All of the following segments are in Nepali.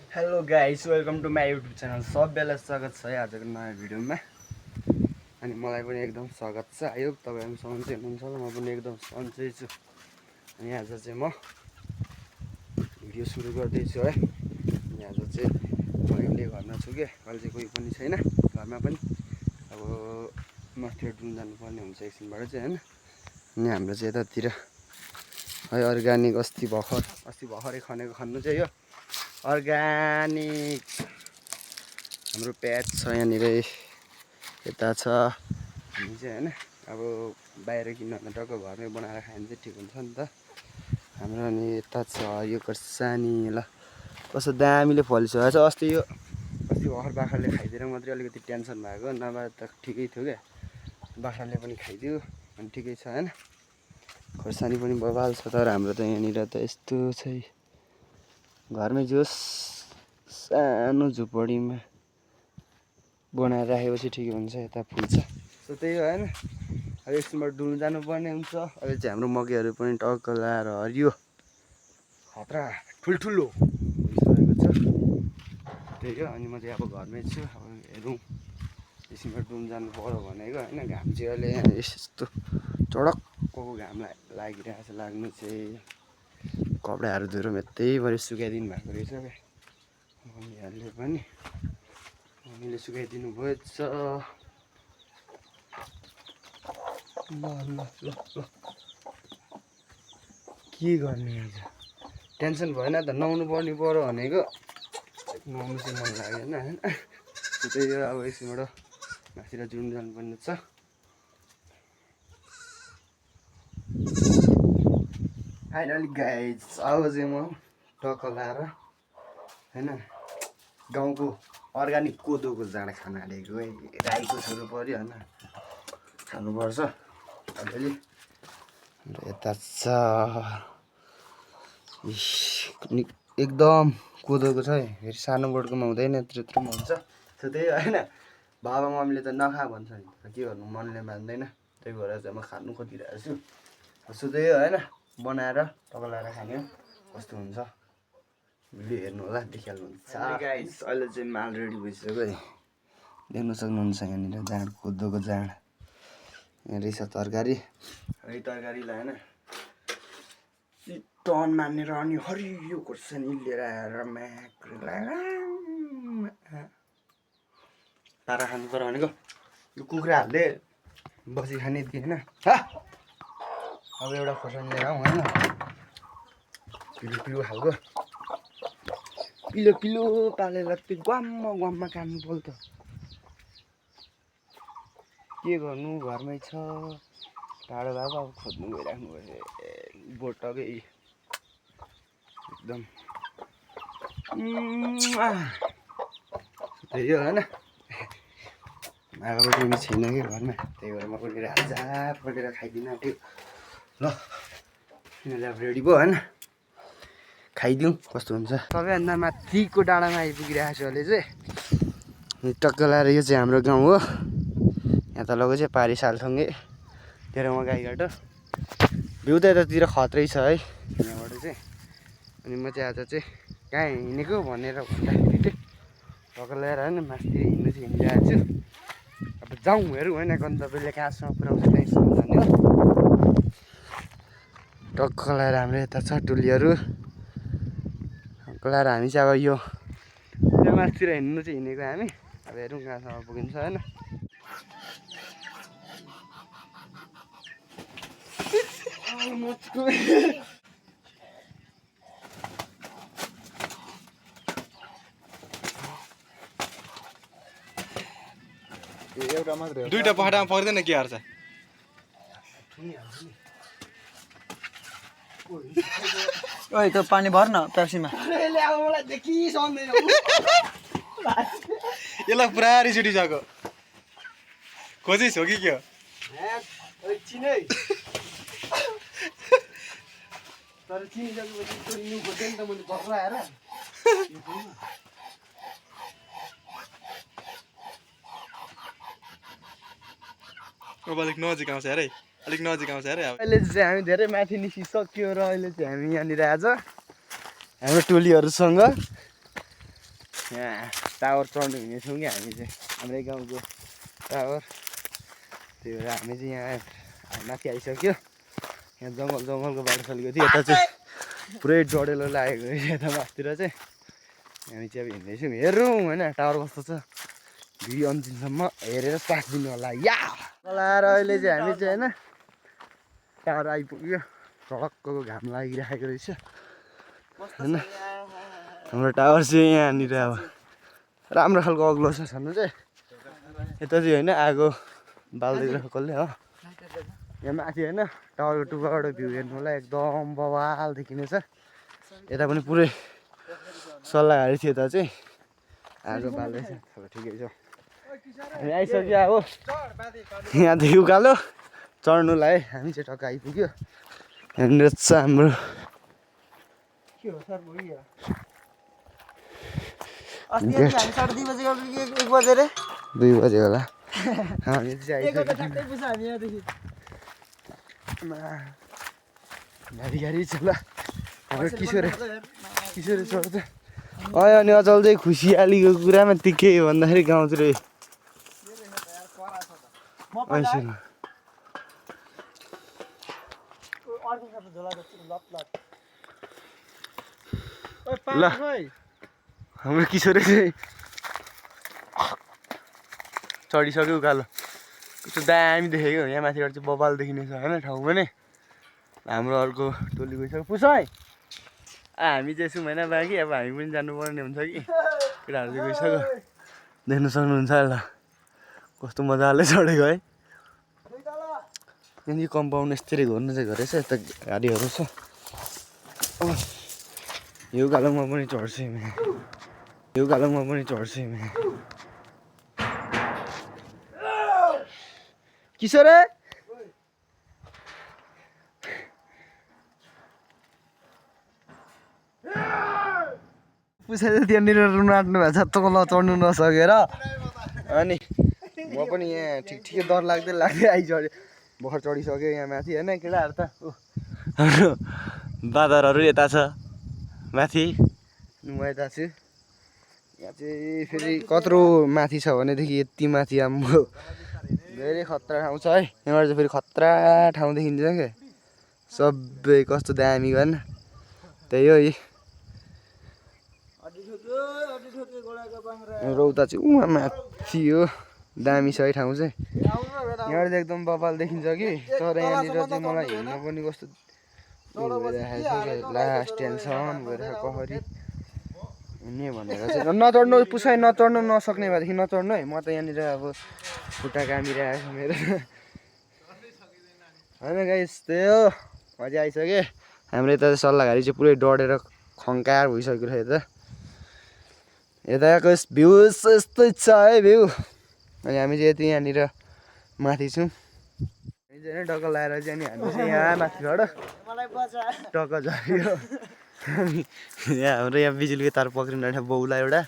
Hello guys, welcome to my YouTube channel. सबैलाई स्वागत छ है आजको नयाँ भिडियोमा। अनि मलाई पनि एकदम स्वागत छ। आयो तपाईँहरू सन्चै हुनुहुन्छ होला, म पनि एकदम सन्चै छु। अनि आज चाहिँ म भिडियो सुरु गर्दैछु है। अनि आज चाहिँ म एक्लै घरमा छु कि अहिले चाहिँ कोही पनि छैन घरमा पनि। अब मतिर डुल्न जानुपर्ने हुन्छ एकछिनबाट चाहिँ होइन। अनि हाम्रो चाहिँ यतातिर है अर्ग्यानिक अस्ति भर्खरै खनेको खन्नु चाहिँ यो अर्ग्यानिक हाम्रो प्याज छ यहाँनिर यता छ। हामी चाहिँ होइन अब बाहिर किन्नुभन्दा टक्क घरमै बनाएर खायो भने चाहिँ ठिक हुन्छ नि त हाम्रो। अनि यता छ यो कर्सानी, ल कस्तो दामीले फलिसकेको छ। अस्ति भर्खर बाख्राले खाइदिएर मात्रै अलिकति टेन्सन भएको, नभए त ठिकै थियो क्या। बाख्राले पनि खाइदियो अनि ठिकै छ होइन। खोर्सानी पनि बबाल छ, तर हाम्रो त यहाँनिर त यस्तो छ घरमै जोस् सानो झुपडीमा बनाएर राखेपछि ठिकै हुन्छ, यता फुल्छ। सो त्यही हो होइन। अब एकछिनबाट डुल्नु जानुपर्ने हुन्छ। अहिले चाहिँ हाम्रो मकैहरू पनि टक्क लाएर हरियो खतरा ठुल्ठुलो भइसकेको छ। त्यही हो। अनि म चाहिँ अब घरमै छु। अब हेरौँ एकछिनबाट डुल्नु जानु पऱ्यो भनेको होइन। घाम चाहिँ अहिले यहाँ यस्तो चडक्कको घाम लागिरहेको छ। लाग्नु चाहिँ कपडाहरू धुएर यतैभरि सुकाइदिनु भएको रहेछ क्या मम्मीहरूले पनि। मम्मीले सुकाइदिनु भएछ। ल ल ल ल के गर्ने आज टेन्सन भएन त। नुहाउनु पर्ने पऱ्यो भनेको नुहाउनु चाहिँ मन लागेन होइन। त्यही हो। अब एकछिनबाट माथितिर जुन जानुपर्ने छ। फाइनली गाइज अब चाहिँ म टक्क लाएर होइन गाउँको अर्ग्यानिक कोदोको जाँड खान हालेको है। गाईको छोरो पऱ्यो होइन, खानुपर्छ अलिअलि। यता छ एकदम कोदोको छ है। फेरि सानो बोटकोमा हुँदैन, यत्रोमा हुन्छ। सो त्यही होइन। बाबा मम्मीले त नखा भन्छ नि, के गर्नु मनले मान्दैन। त्यही भएर चाहिँ म खानु खोजिरहेको छु। सो त्यही हो होइन। बनाएर टक्क खाने कस्तो हुन्छ भिडियो हेर्नु होला, देखिहाल्नुहुन्छ। अहिले चाहिँ माल रेडी भइसक्यो है, देख्न सक्नुहुन्छ। यहाँनिर जाँड, कोदोको जाँड यहाँ रहेछ तरकारी। यही तरकारीलाई होइन टन मानेर अनि हरियो खोर्सानी लिएर आएर तारा खानु पर्यो भनेको यो कुखुराहरूले बसी खाने दिएन। अब एउटा खोर्सानी लिएर आउँ होइन, पिलो खालको पिलो पालेर त्यो ग्वाममा काट्नु पर्यो त। के गर्नु घरमै छ। टाढो भएको अब खोज्नु गइराख्नु पर्छ। बोटकै एकदम त्यही हो होइन। आगो पनि छैन कि घरमा, त्यही भएर म पनि राजा पटेर खाइदिनु आँट्यो। ल यिनीहरूले अब रेडी भयो होइन, खाइदिउँ कस्तो हुन्छ। सबैभन्दा माथिको डाँडामा आइपुगिरहेको छु अहिले चाहिँ। टक्क लाएर यो चाहिँ हाम्रो गाउँ हो। यहाँ तलको चाहिँ पारी सालसँगै तेह्रमा गाईघाटो। भ्यू त यतातिर खत्रै छ है यहाँबाट चाहिँ। अनि म चाहिँ आज चाहिँ कहाँ हिँडेको भनेर भन्दाखेरि चाहिँ टक्क ल्याएर होइन मासतिर हिँड्नु चाहिँ हिँडिरहेको छु। अब जाउँ हेरौँ होइन गन्तव्यले कहाँसम्म पुऱ्याउँछ त्यहीँसम्म जाने हो। टक्क लगाएर हाम्रो यता छ टोलीहरू। टक्क लगाएर हामी चाहिँ अब यो त्यहाँ मासतिर हिँड्नु चाहिँ हिँडेको हामी। अब हेरौँ कहाँसम्म पुगिन्छ होइन। एउटा मात्रै दुईटा पखाटामा पर्दैन के हार्छ। ओइ त पानी भर न पेप्सीमा। यसलाई पुरा रिस उठिसक्यो। खोजिस् हो कि के हो? तर चिनिसकेपछि त्यो न्यु खोज्यो नि त मैले बक्ला आएर। अब अलिक नजिक आउँछ अरे, अलिक नजिक आउँछ अरे। अहिले चाहिँ हामी धेरै माथि निस्किसक्यो र अहिले चाहिँ हामी यहाँनिर आज हाम्रो टोलीहरूसँग यहाँ टावर चढ्नु हुनेछौँ कि हामी चाहिँ हाम्रै गाउँको टावर। त्यही भएर हामी चाहिँ यहाँ माथि आइसक्यो। यहाँ जङ्गलको बाटो चलेको थियो। यता चाहिँ पुरै डढेलो लागेको रहेछ। यता माथितिर चाहिँ हामी चाहिँ अब हिँड्दैछौँ। हेरौँ होइन टावर कस्तो छ। भिडियो अन्तिमसम्म हेरेर साथ दिनु होला। या चलाएर अहिले चाहिँ हामी चाहिँ होइन टावर आइपुग्यो। टक्कको घाम लागिरहेको रहेछ होइन। हाम्रो टावर चाहिँ यहाँनिर अब राम्रो खालको अग्लो छ छनु चाहिँ। यता चाहिँ होइन आगो बाल्दैरहेको कसले हो। यहाँ माथि होइन टावरको टुप्पाबाट भ्यू हेर्नु होला एकदम बवाल देखिने छ। यता पनि पुरै सल्लाहहरू थियो। यता चाहिँ आगो बाल्दैछ। अब ठिकै छ हामी आइसक्यो। अब यहाँदेखि उकालो चढ्नुलाई हामी चाहिँ टक्क आइपुग्यो। यहाँनिर छ हाम्रो के हो सर भइयो अस्ति हामी 2:30 बजे गएको 1 बजे रे 2 बजे होला हामी चाहिँ 1 बजे ठ्याक्कै पुग्छ हामी यहाँदेखि गाडी छ ल हाम्रो किशोर चढ्छ। अनि अचल चाहिँ खुसियालीको कुरामा के भन्दाखेरि गाउँतिर ल हाम्रो किशोर चाहिँ चढिसक्यो उकालो। कस्तो दामी देखेको यहाँ माथिबाट चाहिँ बबाल देखिने छ होइन ठाउँ पनि। हाम्रो अर्को टोली गइसक्यो पुसाइ हामी चाहिँ यसो महिना बाँकी अब हामी पनि जानुपर्ने हुन्छ कि केटाहरू चाहिँ गइसक्यो। देख्न सक्नुहुन्छ ल कस्तो मजाले चढेको है। यहाँनिर कम्पाउन्ड यस्तरी घुर्नु चाहिँ गरेछ। यता गाडीहरू छ। यो उकालोमा पनि चढ्छु यो उकालोमा पनि चढ्छु किशोर पुसाइ त्यहाँनिर रुन आँट्नु भएको छ तल चढ्नु नसकेर। अनि म पनि यहाँ ठिकै डर लाग्दै आइचढेँ भर्खर चढिसक्यो यहाँ माथि होइन केटाहरू त हाम्रो बाँदरहरू यता छ माथि म यता छु। यहाँ चाहिँ फेरि कत्रो माथि छ भनेदेखि यति माथि हाम्रो धेरै खतरा ठाउँ छ है। यहाँबाट चाहिँ फेरि खतरा ठाउँ देखिन्छ क्या सबै कस्तो दामी गर्न त्यही हो। रौता चाहिँ उहाँ माथि हो दामी छ है ठाउँ चाहिँ। यहाँबाट चाहिँ एकदम बबाल देखिन्छ कि तर यहाँनिर चाहिँ मलाई हिँड्न पनि कस्तो भइरहेको छ। लास्ट टेन्सन भइरहेको कहरी हिँड्ने भनेर चाहिँ नचढ्नु पुसाइ नचढ्नु नसक्ने भएदेखि नचढ्नु है। म त यहाँनिर अब खुट्टा कामिरहेको छ मेरो होइन गाइस त्यही हो। म चाहिँ आइसकेँ। हाम्रो यता सल्लाहघारी चाहिँ पुरै डढेर खङ्कार भइसक्यो रहेछ। यताको भ्यू यस्तै छ है भ्यू। अनि हामी चाहिँ यति यहाँनिर माथि छौँ। हामी चाहिँ टक्क लगाएर चाहिँ अनि हामी चाहिँ यहाँ माथिबाट टक्क झऱ्यो। यहाँ हाम्रो यहाँ बिजुलीको तार पक्रिनु रहेछ बाउला एउटा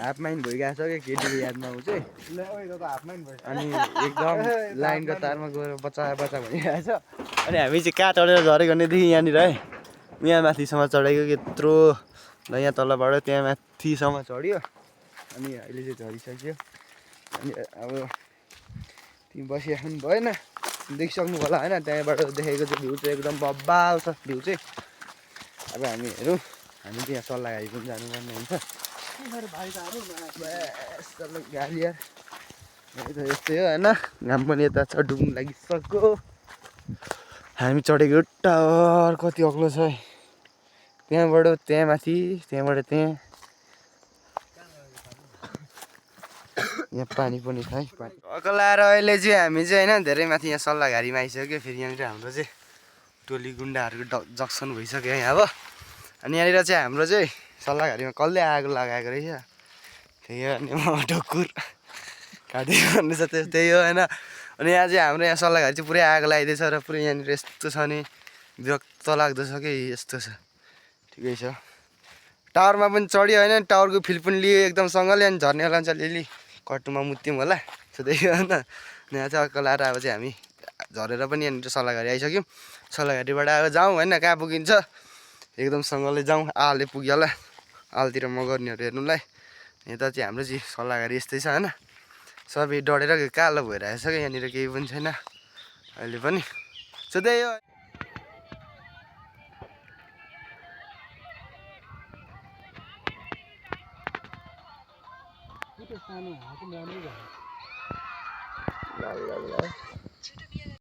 हाफ माइन भइरहेको छ क्या केटीको यादमा ऊ चाहिँ। अनि एकदम लाइनको तारमा गएर बच्चा भइरहेको छ। अनि हामी चाहिँ कहाँ चढेर झरेको भनेदेखि यहाँनिर है यहाँ माथिसम्म चढेको यत्रो ल यहाँ तलबाट त्यहाँ माथिसम्म चढ्यो। अनि अहिले चाहिँ झरिसक्यो। अनि अब तिमी बसिराख्नु भएन देखिसक्नु होला होइन। त्यहाँबाट देखेको चाहिँ भ्यू चाहिँ एकदम बब्बाल छ भ्यू चाहिँ। अब हामी हेरौँ हामी चाहिँ यहाँ सल्लाहघारी पनि जानुपर्ने हुन्छ। गाडी यार यस्तै हो होइन। घाम पनि यता छ डुब्नु लागिसक्यो। हामी चढेको टावर कति अग्लो छ है। त्यहाँबाट त्यहाँ माथि त्यहाँबाट त्यहाँ यहाँ पानी पनि छ है। पानी अकलाएर अहिले चाहिँ हामी चाहिँ होइन धेरै माथि यहाँ सल्लाहघारीमा आइसक्यो। फेरि यहाँनिर हाम्रो चाहिँ टोली गुन्डाहरूको जक्सन भइसक्यो यहाँ अब। अनि यहाँनिर चाहिँ हाम्रो चाहिँ सल्लाहघारीमा कसले आगो लगाएको रहेछ त्यही हो। अनि म ढुकुर काटिदिनु भन्ने छ त्यही हो होइन। अनि यहाँ चाहिँ हाम्रो यहाँ सल्लाहघारी चाहिँ पुरै आगो लगाइदिएछ र पुरै यहाँनिर यस्तो छ नि विरक्त लाग्दो छ कि यस्तो छ। ठिकै छ टावरमा पनि चढ्यो होइन। टावरको फिल पनि लियो एकदम सँगले। अनि झर्नेवाला हुन्छ अलिअलि कट्टुमा मुत्यौँ होला त्यही हो होइन। यहाँ चाहिँ अर्को लाएर अब चाहिँ हामी झरेर पनि यहाँनिर सल्लाहघारी आइसक्यौँ। सल्लाहघारीबाट अब जाउँ होइन कहाँ पुगिन्छ एकदम सँगले जाउँ। आले पुग्यो होला आलतिर म गर्नेहरू हेर्नुलाई। यता चाहिँ हाम्रो चाहिँ सल्लाहकारी यस्तै छ होइन। सबै डढेर कालो भइरहेको छ क्या यहाँनिर केही पनि छैन अहिले पनि। सो त्यही हो। सानो हात राम्रो भयो। ल ल ल